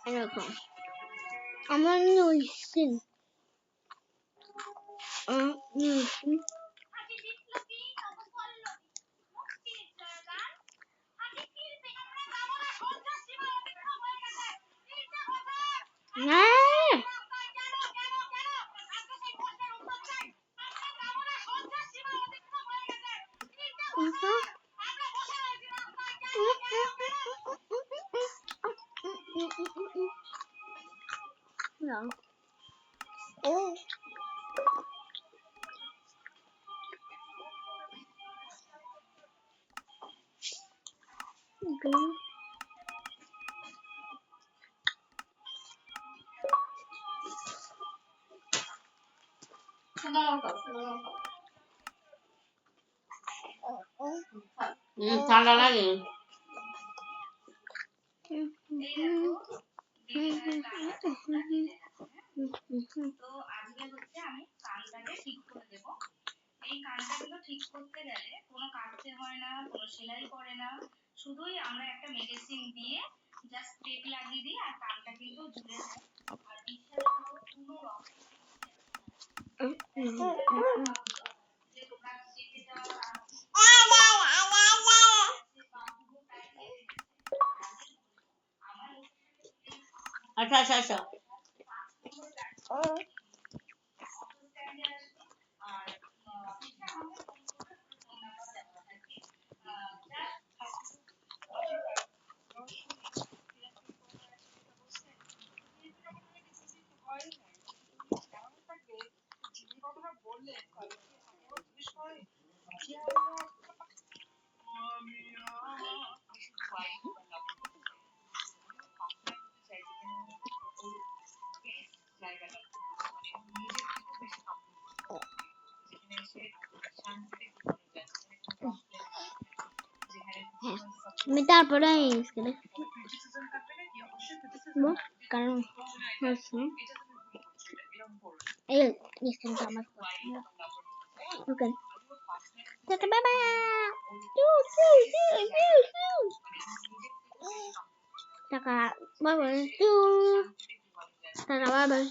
এরকম আমার new skin No. Oh. Okay. ঠান্ডা লাগে তো আজকে হচ্ছে আমি কানটাকে ঠিক করে দেব। এই কানটা কিন্তু ঠিক করতে গেলে কোনো কাটতে হয় না, কোনো সেলাই করে না, শুধুই আমরা একটা মেডিসিন দিয়ে জাস্ট টেপ লাগিয়ে দিই আর কানটা কিন্তু জুড়ে যায়। আর বিশ্বাস করো কোনো রকম যে তোমরা শিখে যাওয়ার আচ্ছা আচ্ছা আচ্ছা আমি তারপরে ইউজ করি কারণ এই স্কিনটা আমার ওকে tata bye bye tata bye bye tata bye bye